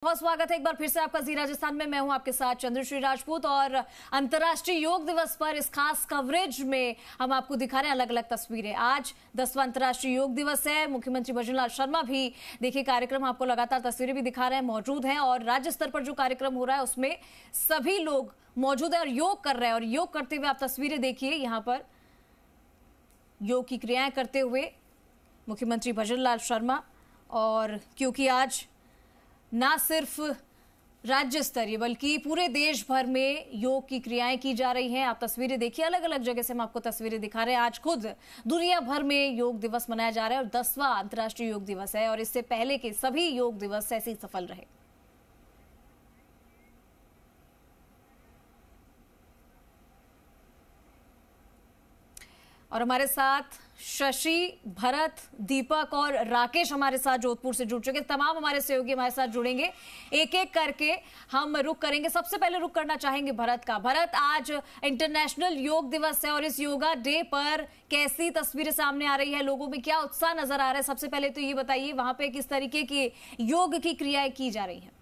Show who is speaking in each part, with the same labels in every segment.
Speaker 1: बहुत स्वागत है एक बार फिर से आपका जी राजस्थान में। मैं हूं आपके साथ चंद्रश्री राजपूत और अंतर्राष्ट्रीय योग दिवस पर इस खास कवरेज में हम आपको दिखा रहे हैं अलग अलग तस्वीरें। आज 10वां अंतर्राष्ट्रीय योग दिवस है। मुख्यमंत्री भजनलाल शर्मा भी देखिए कार्यक्रम आपको लगातार तस्वीरें भी दिखा रहे हैं, मौजूद हैं और राज्य स्तर पर जो कार्यक्रम हो रहा है उसमें सभी लोग मौजूद है और योग कर रहे हैं। और योग करते हुए आप तस्वीरें देखिए, यहाँ पर योग की क्रियाएं करते हुए मुख्यमंत्री भजनलाल शर्मा। और क्योंकि आज ना सिर्फ राज्य स्तरीय बल्कि पूरे देश भर में योग की क्रियाएं की जा रही हैं। आप तस्वीरें देखिए, अलग अलग जगह से हम आपको तस्वीरें दिखा रहे हैं। आज खुद दुनिया भर में योग दिवस मनाया जा रहा है और 10वां अंतर्राष्ट्रीय योग दिवस है और इससे पहले के सभी योग दिवस ऐसे ही सफल रहे। और हमारे साथ शशि, भरत, दीपक और राकेश हमारे साथ जोधपुर से जुड़ चुके। तमाम हमारे सहयोगी हमारे साथ जुड़ेंगे, एक एक करके हम रुक करेंगे। सबसे पहले रुक करना चाहेंगे भरत का। भरत, आज इंटरनेशनल योग दिवस है और इस योगा डे पर कैसी तस्वीरें सामने आ रही है, लोगों में क्या उत्साह नजर आ रहा है? सबसे पहले तो ये बताइए वहां पे किस तरीके की योग की क्रियाएं की जा रही हैं?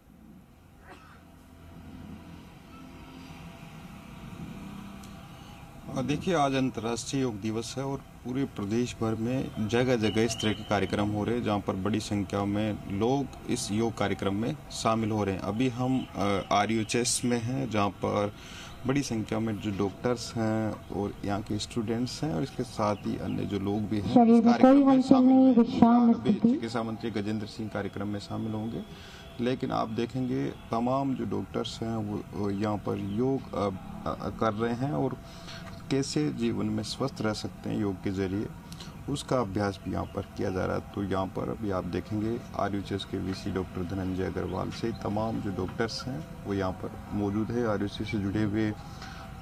Speaker 2: देखिए, आज अंतर्राष्ट्रीय योग दिवस है और पूरे प्रदेश भर में जगह जगह इस तरह के कार्यक्रम हो रहे हैं जहां पर बड़ी संख्या में लोग इस योग कार्यक्रम में शामिल हो रहे हैं। अभी हम RUHS में हैं जहां पर बड़ी संख्या में जो डॉक्टर्स हैं और यहाँ के स्टूडेंट्स हैं और इसके साथ ही अन्य जो लोग भी हैं इस कार्यक्रम में शामिल हुए। चिकित्सा मंत्री गजेंद्र सिंह कार्यक्रम में शामिल होंगे, लेकिन आप देखेंगे तमाम जो डॉक्टर्स हैं वो यहाँ पर योग कर रहे हैं और कैसे जीवन में स्वस्थ रह सकते हैं योग के जरिए, उसका अभ्यास भी यहाँ पर किया जा रहा है। तो यहाँ पर अभी आप देखेंगे RUHS के VC डॉक्टर धनंजय अग्रवाल से तमाम जो डॉक्टर्स हैं वो यहाँ पर मौजूद है। RUHS से जुड़े हुए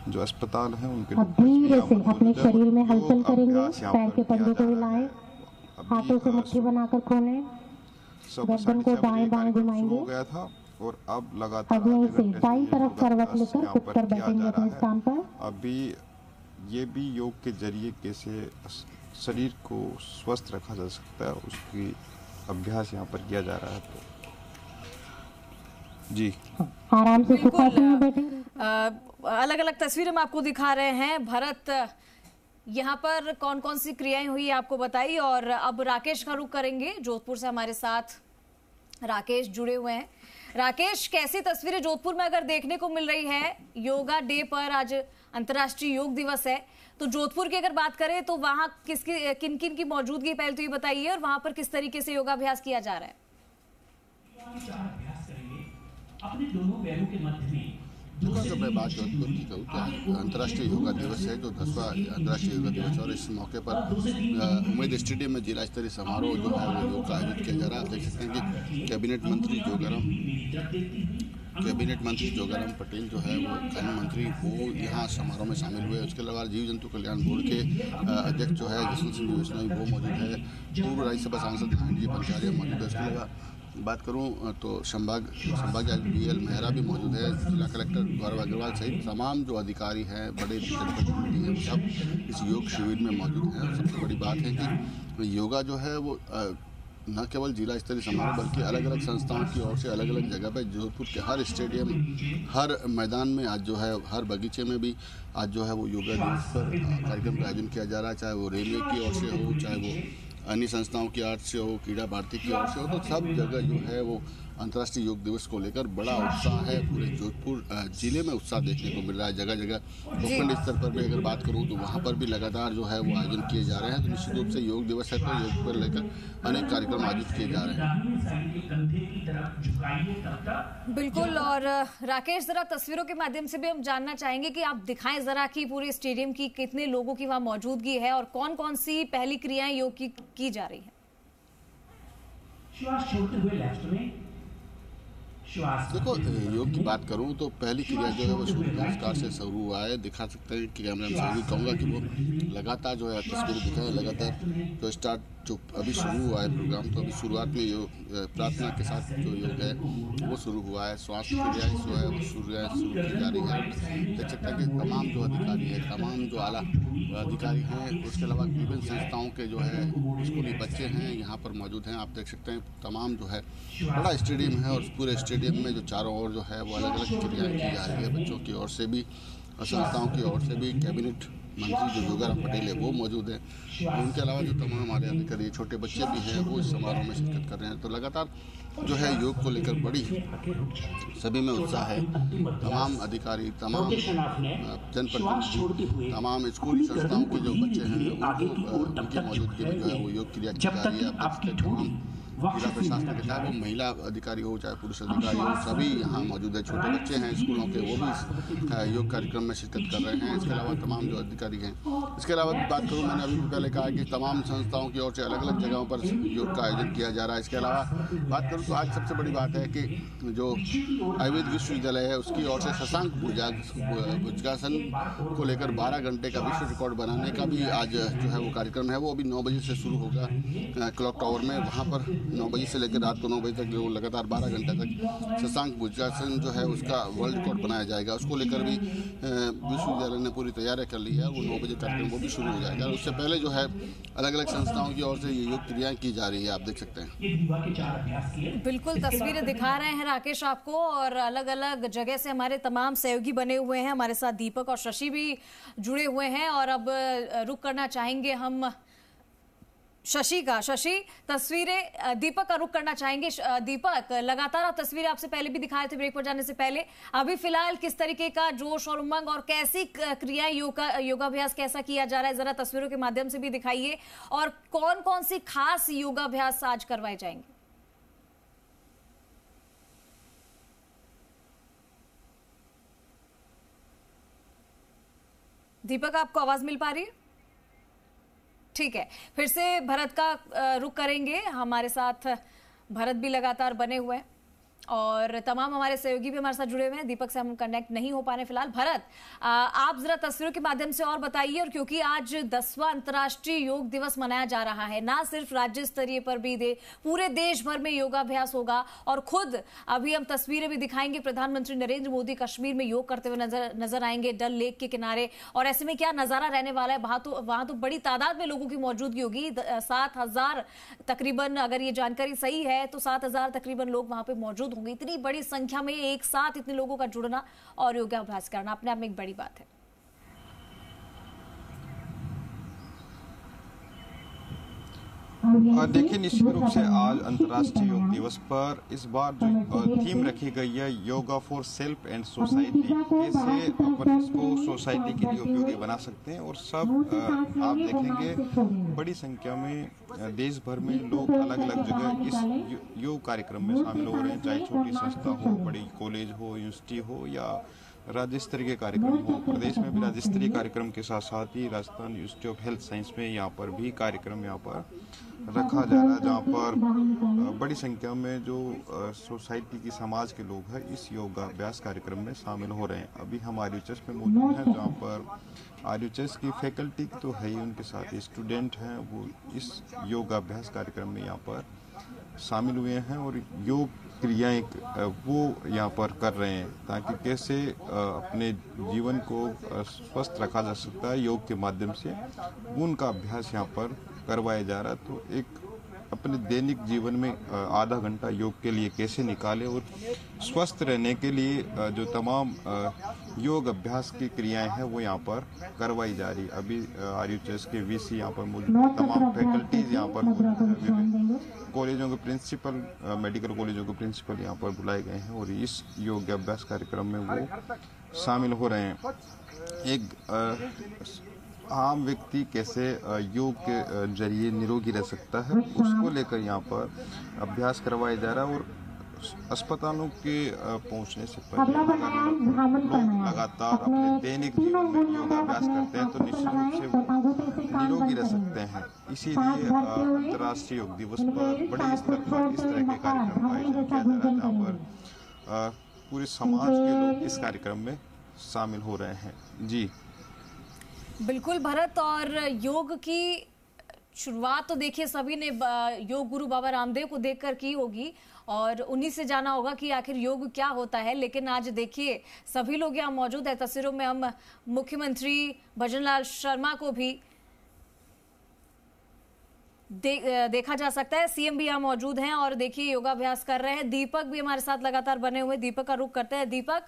Speaker 2: जो अस्पताल हैं उनके
Speaker 3: अपने शरीर में हलचल करेंगे, पैर के पंजे को हिलाएं, हाथों से मुट्ठी बनाकर खोलें, गर्दन को दाएं बाएं घुमाएंगे।
Speaker 2: हो गया था और अब लगातार
Speaker 3: दाईं तरफ करवट लेकर कुछ कर बैठेंगे अपने स्थान पर।
Speaker 2: अभी ये भी योग के जरिए कैसे शरीर को स्वस्थ रखा जा सकता है उसकी अभ्यास यहाँ पर किया जा रहा है। तो जी
Speaker 3: आराम से बैठेंगे।
Speaker 1: अलग अलग तस्वीरें हम आपको दिखा रहे हैं। भरत, यहाँ पर कौन कौन सी क्रियाएं हुई आपको बताई। और अब राकेश का रुख करेंगे, जोधपुर से हमारे साथ राकेश जुड़े हुए हैं। राकेश, कैसी तस्वीरें जोधपुर में अगर देखने को मिल रही है योगा डे पर? आज अंतर्राष्ट्रीय योग दिवस है, तो जोधपुर की अगर बात करें तो वहां किन किन की मौजूदगी पहले तो ये बताइए और वहां पर किस तरीके से योगाभ्यास किया जा रहा है?
Speaker 4: अपने दोनों पैरों के मध्य में
Speaker 5: अगर मैं बात जोधपुर की करूँ तो अंतर्राष्ट्रीय योगा दिवस है, जो 10वां अंतर्राष्ट्रीय योगा दिवस है और इस मौके पर उम्मेद स्टेडियम में जिला स्तरीय समारोह जो है वो योग का आयोजित किया जा रहा है। आप देख सकते हैं कि कैबिनेट मंत्री जोगाराम पटेल जो है वो खनन मंत्री वो यहाँ समारोह में शामिल हुए। उसके अलावा जीव जंतु कल्याण बोर्ड के अध्यक्ष जो है जसवंत सिंह वैष्णवी वो मौजूद है। पूर्व राज्यसभा सांसद जी पंचारिया मौजूद है। उसके अलावा बात करूं तो संभाग BL मेहरा भी मौजूद है। जिला कलेक्टर गौरव अग्रवाल सहित तमाम जो अधिकारी हैं, बड़े जनप्रतिनिधि हैं, सब इस योग शिविर में मौजूद हैं। सबसे बड़ी बात है कि योगा जो है वो न केवल जिला स्तरीय समारोह बल्कि अलग अलग संस्थाओं की ओर से अलग अलग जगह पर जोधपुर के हर स्टेडियम, हर मैदान में आज जो है, हर बगीचे में भी आज जो है वो योगा दिवस पर कार्यक्रम का आयोजन किया जा रहा है। चाहे वो रेलवे की ओर से हो, चाहे वो अन्य संस्थाओं की ओर से हो, क्रीड़ा भारती की ओर से हो, तो सब जगह जो है वो अंतर्राष्ट्रीय योग दिवस को लेकर बड़ा उत्साह है। पूरे जोधपुर जिले में उत्साह देखने को मिल रहा है। जगह जगह उपखंड स्तर पर भी अगर बात करूं तो वहां पर भी लगातार जो है वो आयोजन किए जा रहे हैं। तो निश्चित रूप से योग दिवस है तो योग को लेकर अनेक कार्यक्रम आयोजित किए जा रहे हैं।
Speaker 1: बिल्कुल। और राकेश, जरा तस्वीरों के माध्यम से भी हम जानना चाहेंगे कि आप दिखाएं जरा कि पूरे स्टेडियम की कितने लोगों की वहां मौजूदगी है और कौन कौन सी पहली क्रियाएं योग की जा रही है?
Speaker 4: श्वास छोड़ते हुए लेफ्ट में
Speaker 5: देखो, योग की बात करूं तो पहली क्रिया जो है वो सूर्य नमस्कार से शुरू हुआ है। दिखा सकते हैं कि कैमरा में भी कहूँगा कि वो लगातार जो है तस्वीर दिखाएं, लगातार जो स्टार्ट जो अभी शुरू हुआ है प्रोग्राम, तो अभी शुरुआत में योग प्रार्थना के साथ जो योग है वो शुरू हुआ है। श्वास क्रिया जो है वो शुरू की जा रही है। देख सकते हैं कि तमाम जो अधिकारी है, तमाम जो आला अधिकारी हैं, उसके अलावा विभिन्न संस्थाओं के जो है स्कूली बच्चे हैं यहाँ पर मौजूद हैं। आप देख सकते हैं तमाम जो है बड़ा स्टेडियम है और उस पूरे स्टेडियम में जो चारों ओर जो है वो अलग अलग क्रियाएँ की जा रही है। बच्चों की ओर से भी और संस्थाओं की ओर से भी कैबिनेट मंत्री जो योगाराम पटेल है वो मौजूद है। उनके अलावा जो तमाम हमारे अधिकारी छोटे बच्चे भी हैं वो इस समारोह में शिरकत कर रहे हैं। तो लगातार जो है योग को लेकर बड़ी सभी में उत्साह है। तमाम अधिकारी, तमाम जनप्रतिनिधि, तमाम स्कूली संस्थाओं के जो बच्चे हैं उनकी मौजूदगी में जो है वो योग क्रिया की जा रही है। आप देखते हैं तमाम जिला प्रशासन के चाहे वो महिला अधिकारी हो चाहे पुरुष अधिकारी हो, सभी यहाँ मौजूद है। छोटे बच्चे हैं स्कूलों के, वो भी योग कार्यक्रम में शिरकत कर रहे हैं। इसके अलावा तमाम जो अधिकारी हैं, इसके अलावा बात करूँ, मैंने अभी भी पहले कहा कि तमाम संस्थाओं की ओर से अलग अलग जगहों पर योग का आयोजन किया जा रहा है। इसके अलावा बात करूँ तो आज सबसे बड़ी बात है कि जो आयुर्वेद विश्वविद्यालय है उसकी ओर से शशांक भुजंगासन को लेकर 12 घंटे का विश्व रिकॉर्ड बनाने का भी आज जो है वो कार्यक्रम है। वो अभी 9 बजे से शुरू होगा क्लॉक टावर में। वहाँ पर 9 बजे से लेकर रात को 9 बजे तक जो लगातार 12 घंटे तक शशांक भुजंगासन जो है उसका वर्ल्ड रिकॉर्ड बनाया जाएगा। उसको लेकर भी विश्वविद्यालय ने पूरी तैयारी कर ली है। वो 9 बजे कार्यक्रम वो भी शुरू हो जाएगा। उससे पहले जो है अलग अलग संस्थाओं की ओर से ये योग क्रियाएं की जा रही है। आप देख सकते हैं,
Speaker 1: बिल्कुल तस्वीरें दिखा रहे हैं राकेश आपको, और अलग अलग जगह से हमारे तमाम सहयोगी बने हुए हैं। हमारे साथ दीपक और शशि भी जुड़े हुए हैं और अब रुक करना चाहेंगे हम शशि का। शशि, तस्वीरें दीपक का रुख करना चाहेंगे। दीपक, लगातार आप तस्वीरें आपसे पहले भी दिखाए थे ब्रेक पर जाने से पहले, अभी फिलहाल किस तरीके का जोश और उमंग और कैसी क्रियाएं योगाभ्यास कैसा किया जा रहा है, जरा तस्वीरों के माध्यम से भी दिखाइए, और कौन कौन सी खास योगाभ्यास आज करवाए जाएंगे? दीपक, आपको आवाज मिल पा रही है? ठीक है, फिर से भरत का रुख करेंगे। हमारे साथ भरत भी लगातार बने हुए हैं और तमाम हमारे सहयोगी भी हमारे साथ जुड़े हुए हैं। दीपक से हम कनेक्ट नहीं हो पा रहे फिलहाल। भरत, आप जरा तस्वीरों के माध्यम से और बताइए, और क्योंकि आज 10वां अंतर्राष्ट्रीय योग दिवस मनाया जा रहा है, ना सिर्फ राज्य स्तरीय पर भी पूरे देश भर में योगाभ्यास होगा, और खुद अभी हम तस्वीरें भी दिखाएंगे, प्रधानमंत्री नरेंद्र मोदी कश्मीर में योग करते हुए नजर आएंगे डल लेक के किनारे। और ऐसे में क्या नजारा रहने वाला है, वहां तो बड़ी तादाद में लोगों की मौजूदगी होगी। 7,000 तकरीबन, अगर ये जानकारी सही है तो 7,000 तकरीबन लोग वहां पे मौजूद होंगे। इतनी बड़ी संख्या में एक साथ इतने लोगों का जुड़ना और योगाभ्यास करना अपने आप में एक बड़ी बात है।
Speaker 2: देखिए, निश्चित रूप से आज अंतर्राष्ट्रीय योग दिवस पर इस बार जो थीम रखी गई है, yoga for self and society, कैसे अपन इसको सोसाइटी के लिए उपयोगी बना सकते हैं। और सब आप देखेंगे बड़ी संख्या में देश भर में लोग अलग अलग जगह इस योग कार्यक्रम में शामिल हो रहे हैं, चाहे छोटी संस्था हो, बड़ी कॉलेज हो, यूनिवर्सिटी हो, या राज्य स्तरीय कार्यक्रम हो। प्रदेश में भी राज्य स्तरीय कार्यक्रम के साथ साथ ही Rajasthan university of health science में यहाँ पर भी कार्यक्रम यहाँ पर रखा जा रहा है, जहाँ पर बड़ी संख्या में जो सोसाइटी की समाज के लोग हैं इस योगाभ्यास कार्यक्रम में शामिल हो रहे हैं। अभी हम RUHS में मौजूद हैं, जहाँ पर RUHS की फैकल्टी तो है ही, उनके साथ स्टूडेंट हैं, वो इस योगाभ्यास कार्यक्रम में यहाँ पर शामिल हुए हैं और योग क्रियाएं वो यहाँ पर कर रहे हैं, ताकि कैसे अपने जीवन को स्वस्थ रखा जा सकता है योग के माध्यम से, उनका अभ्यास यहाँ पर करवाया जा रहा है। तो एक अपने दैनिक जीवन में आधा घंटा योग के लिए कैसे निकालें और स्वस्थ रहने के लिए जो तमाम योग अभ्यास की क्रियाएं हैं वो यहाँ पर करवाई जा रही है। अभी RUHS के VC यहाँ पर मौजूद, तमाम फैकल्टीज यहाँ पर मौजूद, कॉलेजों के प्रिंसिपल, मेडिकल कॉलेजों के प्रिंसिपल यहाँ पर बुलाए गए हैं और इस योग अभ्यास कार्यक्रम में वो शामिल हो रहे हैं। एक आम व्यक्ति कैसे योग के जरिए निरोगी रह सकता है, उसको लेकर यहाँ पर अभ्यास करवाया जा रहा है। और अस्पतालों के पहुंचने से पहले लोग लगातार अपने दैनिक जीवन में योगाभ्यास करते हैं तो निश्चित रूप से वो निरोगी रह सकते हैं। इसीलिए अंतर्राष्ट्रीय योग दिवस पर बड़े स्तर पर इस तरह के कार्यक्रम का आयोजन किया जा रहा है, जहाँ पर पूरे समाज के लोग इस कार्यक्रम में शामिल हो रहे हैं। जी
Speaker 1: बिल्कुल भरत, और योग की शुरुआत तो देखिए सभी ने योग गुरु बाबा रामदेव को देखकर की होगी और उन्हीं से जाना होगा कि आखिर योग क्या होता है। लेकिन आज देखिए सभी लोग यहाँ मौजूद है। तस्वीरों में हम मुख्यमंत्री भजनलाल शर्मा को भी देखा जा सकता है। सीएम भी यहाँ मौजूद हैं और देखिए योगाभ्यास कर रहे हैं। दीपक भी हमारे साथ लगातार बने हुए। दीपक का रुख करते हैं। दीपक,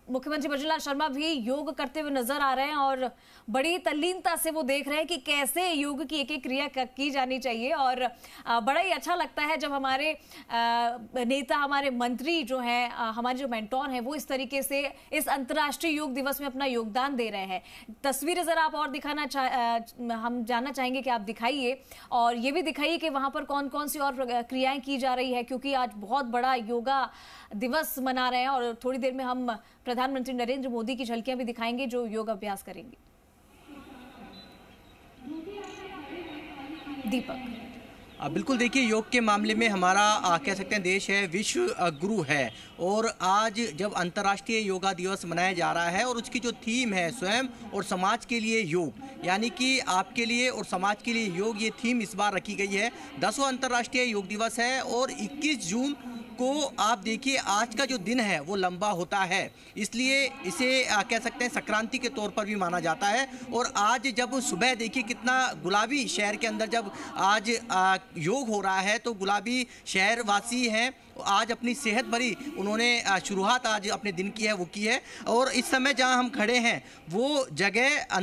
Speaker 1: मुख्यमंत्री भजनलाल शर्मा भी योग करते हुए नजर आ रहे हैं और बड़ी तल्लीनता से वो देख रहे हैं कि कैसे योग की एक एक क्रिया की जानी चाहिए। और बड़ा ही अच्छा लगता है जब हमारे नेता, हमारे मंत्री जो हैं, हमारे जो मेंटोर हैं, वो इस तरीके से इस अंतर्राष्ट्रीय योग दिवस में अपना योगदान दे रहे हैं। तस्वीरें जरा आप और दिखाना हम जानना चाहेंगे कि आप दिखाइए और ये भी दिखाइए कि वहां पर कौन कौन सी और क्रियाएं की जा रही है, क्योंकि आज बहुत बड़ा योगा दिवस मना रहे हैं और थोड़ी देर में हम प्रधानमंत्री नरेंद्र मोदी की झलकियां भी दिखाएंगे जो योग अभ्यास करेंगे। दीपक,
Speaker 6: बिल्कुल, देखिए योग के मामले में हमारा कह सकते हैं देश है विश्व गुरु है और आज जब अंतर्राष्ट्रीय योगा दिवस मनाया जा रहा है और उसकी जो थीम है स्वयं और समाज के लिए योग, यानी कि आपके लिए और समाज के लिए योग, ये थीम इस बार रखी गई है। 10वां अंतर्राष्ट्रीय योग दिवस है और 21 जून को आप देखिए आज का जो दिन है वो लंबा होता है, इसलिए इसे कह सकते हैं संक्रांति के तौर पर भी माना जाता है। और आज जब सुबह देखिए कितना गुलाबी शहर के अंदर जब आज योग हो रहा है तो गुलाबी शहरवासी हैं आज अपनी सेहत भरी उन्होंने शुरुआत आज अपने दिन की है वो की है। और इस समय जहां हम खड़े हैं वो जगह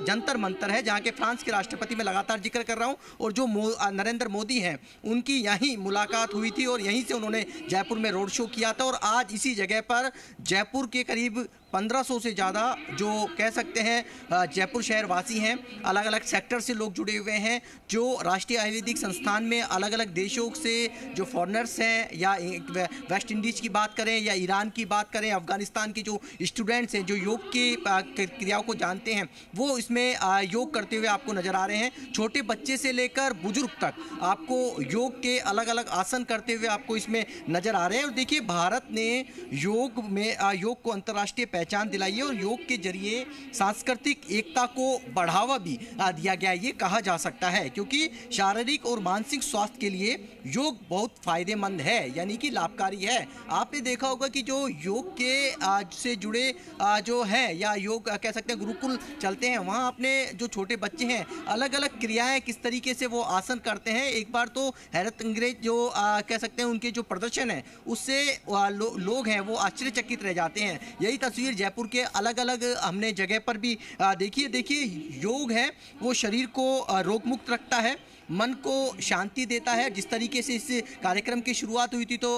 Speaker 6: जंतर मंतर है जहां के फ्रांस के राष्ट्रपति में लगातार जिक्र कर रहा हूं और जो नरेंद्र मोदी हैं उनकी यहीं मुलाकात हुई थी और यहीं से उन्होंने जयपुर में रोड शो किया था। और आज इसी जगह पर जयपुर के करीब 1500 से ज़्यादा जो कह सकते हैं जयपुर शहर वासी हैं, अलग अलग सेक्टर से लोग जुड़े हुए हैं, जो राष्ट्रीय आयुर्वेदिक संस्थान में अलग अलग देशों से जो फॉरेनर्स हैं, या वेस्ट इंडीज़ की बात करें या ईरान की बात करें, अफ़गानिस्तान के जो स्टूडेंट्स हैं जो योग की क्रियाओं को जानते हैं वो इसमें योग करते हुए आपको नज़र आ रहे हैं। छोटे बच्चे से लेकर बुजुर्ग तक आपको योग के अलग अलग आसन करते हुए आपको इसमें नज़र आ रहे हैं। और देखिए भारत ने योग को अंतर्राष्ट्रीय पहचान दिलाई है और योग के जरिए सांस्कृतिक एकता को बढ़ावा भी दिया गया, ये कहा जा सकता है, क्योंकि शारीरिक और मानसिक स्वास्थ्य के लिए योग बहुत फायदेमंद है, यानी कि लाभकारी है। आपने देखा होगा कि जो योग के से जुड़े जो हैं या योग कह सकते हैं गुरुकुल चलते हैं, वहाँ अपने जो छोटे बच्चे हैं अलग अलग क्रियाएं किस तरीके से वो आसन करते हैं, एक बार तो हैरत अंग्रेज जो कह सकते हैं उनके जो प्रदर्शन है उससे लोग हैं वो आश्चर्यचकित रह जाते हैं। यही तस्वीर जयपुर के अलग अलग हमने जगह पर भी देखिए योग है वो शरीर को रोग मुक्त रखता है, मन को शांति देता है। जिस तरीके से इस कार्यक्रम की शुरुआत हुई थी तो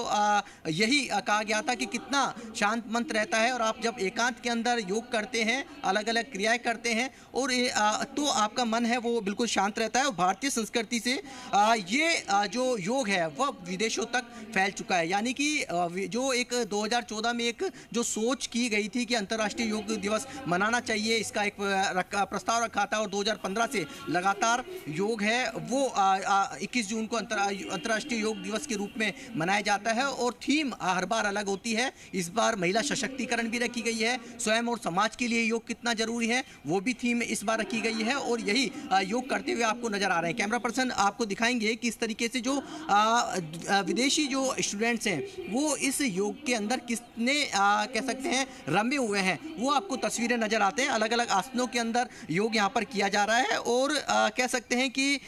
Speaker 6: यही कहा गया था कि कितना शांत मन रहता है और आप जब एकांत के अंदर योग करते हैं, अलग अलग क्रियाएं करते हैं और तो आपका मन है वो बिल्कुल शांत रहता है। और भारतीय संस्कृति से ये जो योग है वह विदेशों तक फैल चुका है, यानी कि जो एक 2014 में एक जो सोच की गई थी कि अंतर्राष्ट्रीय योग दिवस मनाना चाहिए, इसका एक प्रस्ताव रखा था और 2015 से लगातार योग है वो 21 जून को अंतर्राष्ट्रीय योग दिवस के रूप में मनाया जाता है और थीम हर बार अलग होती है। इस बार महिला सशक्तिकरण भी रखी गई है, स्वयं और समाज के लिए योग कितना जरूरी है वो भी थीम इस बार रखी गई है और यही योग करते हुए आपको नजर आ रहे हैं। कैमरा पर्सन आपको दिखाएंगे कि इस तरीके से जो विदेशी जो स्टूडेंट्स हैं वो इस योग के अंदर कितने कह सकते हैं रमे हुए हैं, वो आपको तस्वीरें नजर आते हैं। अलग अलग आसनों के अंदर योग यहाँ पर किया जा रहा है और कह सकते हैं कि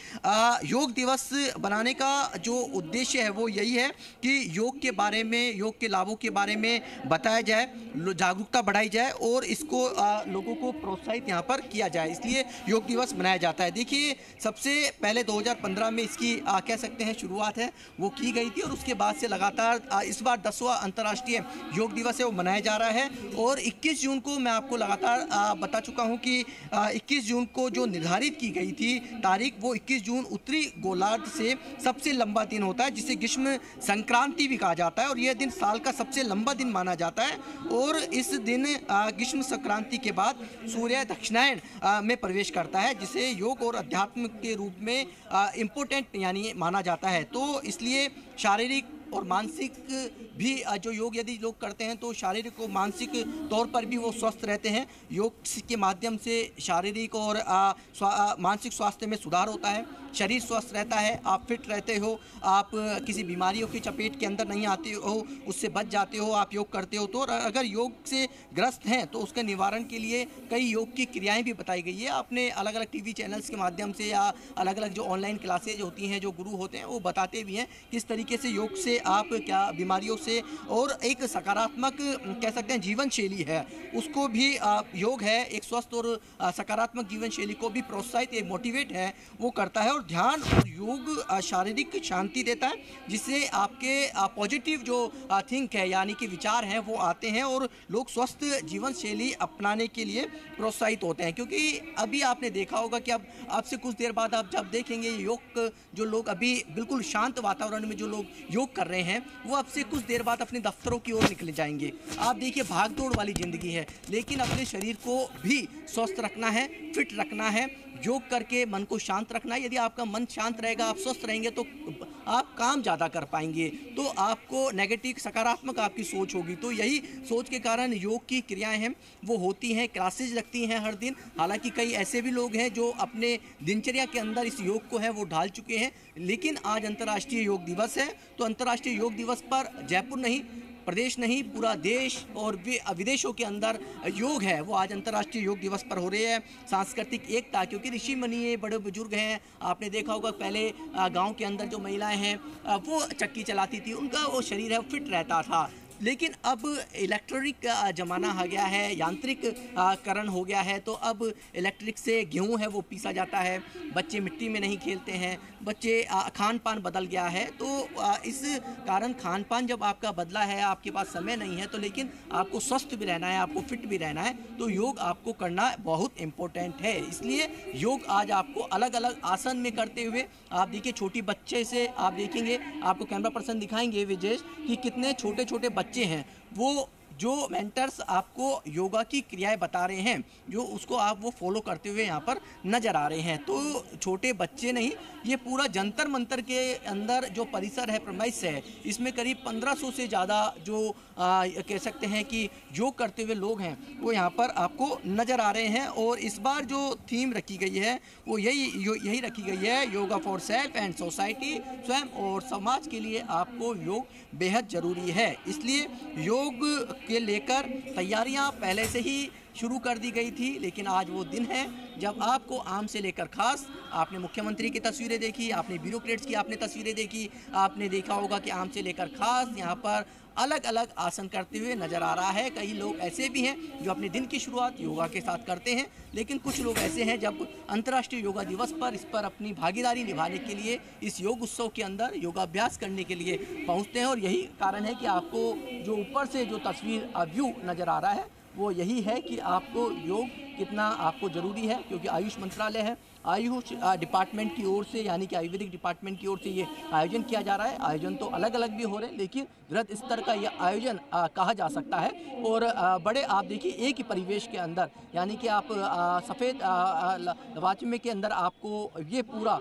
Speaker 6: योग दिवस बनाने का जो उद्देश्य है वो यही है कि योग के बारे में, योग के लाभों के बारे में बताया जाए, जागरूकता बढ़ाई जाए और इसको लोगों को प्रोत्साहित यहाँ पर किया जाए, इसलिए योग दिवस मनाया जाता है। देखिए सबसे पहले 2015 में इसकी कह सकते हैं शुरुआत है वो की गई थी और उसके बाद से लगातार इस बार 10वां अंतर्राष्ट्रीय योग दिवस है वो मनाया जा रहा है। और 21 जून को मैं आपको लगातार बता चुका हूँ कि 21 जून को जो निर्धारित की गई थी तारीख वो 21 जून उत्तरी गोलार्ध से सबसे लंबा दिन होता है, जिसे ग्रीष्म संक्रांति भी कहा जाता है और यह दिन साल का सबसे लंबा दिन माना जाता है। और इस दिन ग्रीष्म संक्रांति के बाद सूर्य दक्षिणायन में प्रवेश करता है, जिसे योग और अध्यात्म के रूप में इम्पोर्टेंट यानी माना जाता है। तो इसलिए शारीरिक और मानसिक भी जो योग यदि लोग करते हैं तो शारीरिक और मानसिक तौर पर भी वो स्वस्थ रहते हैं। योग के माध्यम से शारीरिक और मानसिक स्वास्थ्य में सुधार होता है, शरीर स्वस्थ रहता है, आप फिट रहते हो, आप किसी बीमारियों की चपेट के अंदर नहीं आते हो, उससे बच जाते हो, आप योग करते हो। तो अगर योग से ग्रस्त हैं तो उसके निवारण के लिए कई योग की क्रियाएं भी बताई गई है। आपने अलग अलग टीवी चैनल्स के माध्यम से या अलग अलग जो ऑनलाइन क्लासेज होती हैं, जो गुरु होते हैं वो बताते भी हैं किस तरीके से योग से आप क्या बीमारियों से और एक सकारात्मक कह सकते हैं जीवन शैली है उसको भी योग है एक स्वस्थ और सकारात्मक जीवन शैली को भी प्रोत्साहित मोटिवेट है वो करता है। और ध्यान और योग शारीरिक शांति देता है जिससे आपके पॉजिटिव जो थिंक है यानी कि विचार हैं वो आते हैं और लोग स्वस्थ जीवन शैली अपनाने के लिए प्रोत्साहित होते हैं। क्योंकि अभी आपने देखा होगा कि अब आपसे कुछ देर बाद आप जब देखेंगे योग जो लोग अभी बिल्कुल शांत वातावरण में जो लोग योग कर रहे हैं वो अब से कुछ देर बाद अपने दफ्तरों की ओर निकल जाएंगे। आप देखिए भागदौड़ वाली ज़िंदगी है लेकिन अपने शरीर को भी स्वस्थ रखना है, फिट रखना है, योग करके मन को शांत रखना है। यदि आपका मन शांत रहेगा, आप स्वस्थ रहेंगे तो आप काम ज़्यादा कर पाएंगे, तो आपको नेगेटिव सकारात्मक आपकी सोच होगी। तो यही सोच के कारण योग की क्रियाएं हैं वो होती हैं, क्लासेज लगती हैं हर दिन। हालांकि कई ऐसे भी लोग हैं जो अपने दिनचर्या के अंदर इस योग को है वो ढाल चुके हैं। लेकिन आज अंतर्राष्ट्रीय योग दिवस है तो अंतर्राष्ट्रीय योग दिवस पर जयपुर नहीं, प्रदेश नहीं, पूरा देश और विदेशों के अंदर योग है वो आज अंतर्राष्ट्रीय योग दिवस पर हो रही है। सांस्कृतिक एकता, क्योंकि ऋषि मुनि बड़े बुजुर्ग हैं, आपने देखा होगा पहले गांव के अंदर जो महिलाएं हैं वो चक्की चलाती थी, उनका वो शरीर है फिट रहता था। लेकिन अब इलेक्ट्रॉनिक ज़माना आ गया है, यांत्रिक करण हो गया है, तो अब इलेक्ट्रिक से गेहूं है वो पीसा जाता है, बच्चे मिट्टी में नहीं खेलते हैं, बच्चे खान पान बदल गया है। तो इस कारण खान पान जब आपका बदला है, आपके पास समय नहीं है, तो लेकिन आपको स्वस्थ भी रहना है, आपको फिट भी रहना है, तो योग आपको करना बहुत इम्पोर्टेंट है। इसलिए योग आज आपको अलग अलग आसन में करते हुए आप देखिए, छोटी बच्चे से आप देखेंगे, आपको कैमरा पर्सन दिखाएंगे विजेश कि कितने छोटे छोटे बच्चे हैं वो जो मेंटर्स आपको योगा की क्रियाएं बता रहे हैं, जो उसको आप वो फॉलो करते हुए यहाँ पर नज़र आ रहे हैं। तो छोटे बच्चे नहीं, ये पूरा जंतर मंतर के अंदर जो परिसर है, प्रमाइस है, इसमें करीब 1500 से ज़्यादा जो कह सकते हैं कि योग करते हुए लोग हैं वो यहाँ पर आपको नज़र आ रहे हैं। और इस बार जो थीम रखी गई है वो यही रखी गई है, yoga for self and society, स्वयं और समाज के लिए आपको योग बेहद ज़रूरी है। इसलिए योग के लेकर तैयारियां पहले से ही शुरू कर दी गई थी, लेकिन आज वो दिन है जब आपको आम से लेकर खास, आपने मुख्यमंत्री की तस्वीरें देखी, आपने ब्यूरोक्रेट्स की आपने तस्वीरें देखी, आपने देखा होगा कि आम से लेकर खास यहाँ पर अलग अलग आसन करते हुए नज़र आ रहा है। कई लोग ऐसे भी हैं जो अपने दिन की शुरुआत योगा के साथ करते हैं, लेकिन कुछ लोग ऐसे हैं जब अंतर्राष्ट्रीय योगा दिवस पर इस पर अपनी भागीदारी निभाने के लिए इस योग उत्सव के अंदर योगाभ्यास करने के लिए पहुंचते हैं। और यही कारण है कि आपको जो ऊपर से जो तस्वीर व्यू नज़र आ रहा है वो यही है कि आपको योग कितना आपको ज़रूरी है, क्योंकि आयुष मंत्रालय है, आयुष डिपार्टमेंट की ओर से यानी कि आयुर्वेदिक डिपार्टमेंट की ओर से ये आयोजन किया जा रहा है। आयोजन तो अलग अलग भी हो रहे हैं, लेकिन बृहद स्तर का ये आयोजन कहा जा सकता है। और बड़े आप देखिए एक ही परिवेश के अंदर, यानी कि आप सफ़ेद वाचमे के अंदर आपको ये पूरा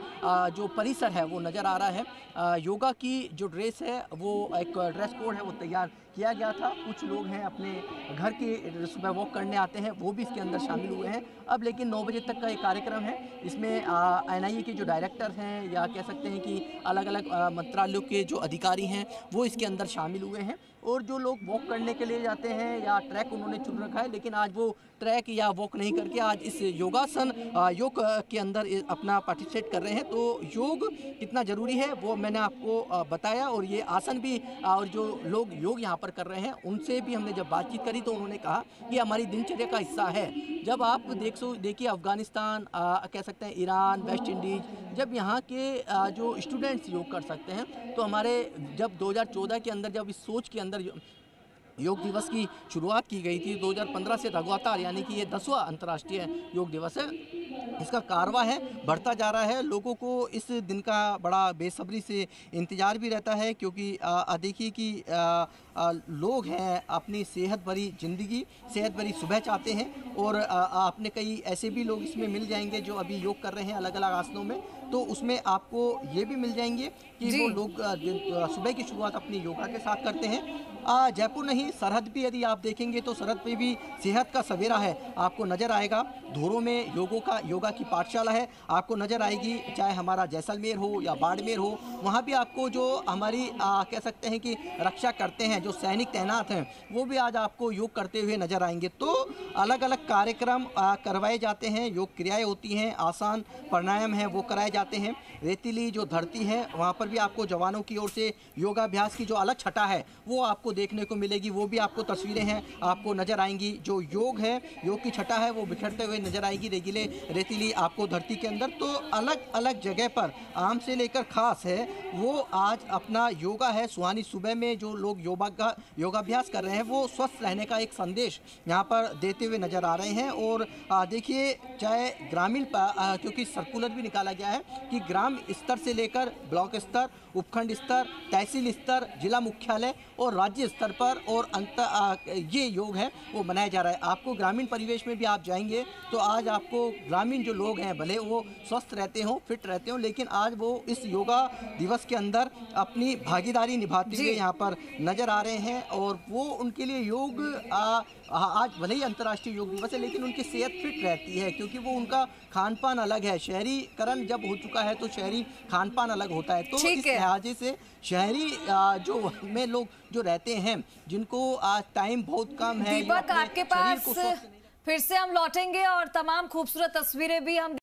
Speaker 6: जो परिसर है वो नज़र आ रहा है। योगा की जो ड्रेस है वो एक ड्रेस कोड है वो तैयार किया गया था। कुछ लोग हैं अपने घर के सुबह वॉक करने आते हैं, वो भी इसके अंदर शामिल हुए हैं। अब लेकिन 9 बजे तक का एक कार्यक्रम है, इसमें NIA के जो डायरेक्टर हैं या कह सकते हैं कि अलग अलग मंत्रालयों के जो अधिकारी हैं वो इसके अंदर शामिल हुए हैं। और जो लोग वॉक करने के लिए जाते हैं या ट्रैक उन्होंने चुन रखा है, लेकिन आज वो ट्रैक या वॉक नहीं करके आज इस योगासन योग के अंदर अपना पार्टिसिपेट कर रहे हैं। तो योग कितना ज़रूरी है वो मैंने आपको बताया। और ये आसन भी और जो लोग योग यहाँ पर कर रहे हैं उनसे भी हमने जब बातचीत करी तो उन्होंने कहा कि हमारी दिनचर्या का हिस्सा है। जब आप देखिए अफ़गानिस्तान, कह सकते हैं ईरान, वेस्ट इंडीज़, जब यहाँ के जो स्टूडेंट्स योग कर सकते हैं, तो हमारे जब 2014 के अंदर जब इस सोच के अंदर योग दिवस की शुरुआत की गई थी, 2015 से लगातार, यानी कि ये 10वां अंतर्राष्ट्रीय योग दिवस है, इसका कारवा है बढ़ता जा रहा है। लोगों को इस दिन का बड़ा बेसब्री से इंतज़ार भी रहता है, क्योंकि देखिए कि लोग हैं अपनी सेहत भरी ज़िंदगी, सेहत भरी सुबह चाहते हैं। और आपने कई ऐसे भी लोग इसमें मिल जाएंगे जो अभी योग कर रहे हैं अलग अलग आसनों में, तो उसमें आपको ये भी मिल जाएंगे कि वो लोग सुबह की शुरुआत अपनी योगा के साथ करते हैं जयपुर नहीं, सरहद भी यदि आप देखेंगे तो सरहद पे भी सेहत का सवेरा है आपको नजर आएगा। धोरों में योगा की पाठशाला है आपको नजर आएगी, चाहे हमारा जैसलमेर हो या बाड़मेर हो, वहाँ भी आपको जो हमारी कह सकते हैं कि रक्षा करते हैं, जो सैनिक तैनात हैं, वो भी आज आपको योग करते हुए नजर आएंगे। तो अलग अलग कार्यक्रम करवाए जाते हैं, योग क्रियाएं होती हैं, आसान प्राणायाम है वो कराए जाते हैं। रेतीली जो धरती है वहाँ पर भी आपको जवानों की ओर से योगाभ्यास की जो अलग छटा है वो आपको देखने को मिलेगी, वो भी आपको तस्वीरें हैं आपको नजर आएंगी। जो योग है, योग की छटा है वो बिखरते हुए नजर आएगी रेतीली आपको धरती के अंदर। तो अलग अलग जगह पर आम से लेकर खास है वो आज अपना योगा है। सुहानी सुबह में जो लोग योगाभ्यास कर रहे हैं वो स्वस्थ रहने का एक संदेश यहाँ पर देते हुए नजर आ रहे हैं। और देखिए, चाहे ग्रामीण क्योंकि सर्कुलर भी निकाला गया है कि ग्राम स्तर से लेकर ब्लॉक स्तर, उपखंड स्तर, तहसील स्तर, जिला मुख्यालय और राज्य स्तर पर और ये योग है वो मनाया जा रहा है। आपको ग्रामीण परिवेश में भी आप जाएंगे तो आज आपको ग्रामीण जो लोग हैं भले वो स्वस्थ रहते हों, फिट रहते हों, लेकिन आज वो इस योगा दिवस के अंदर अपनी भागीदारी निभाते हुए यहाँ पर नजर आ रहे हैं। और वो उनके लिए योग आज भले ही अंतर्राष्ट्रीय योग दिवस है लेकिन उनकी सेहत फिट रहती है, क्योंकि वो उनका खान पान अलग है। शहरीकरण जब हो चुका है तो शहरी खान पान अलग होता है। तो इस लिहाजे से शहरी जो में लोग जो रहते हैं, जिनको आज टाइम बहुत कम है,
Speaker 1: दीपक आपके पास फिर से हम लौटेंगे और तमाम खूबसूरत तस्वीरें भी हम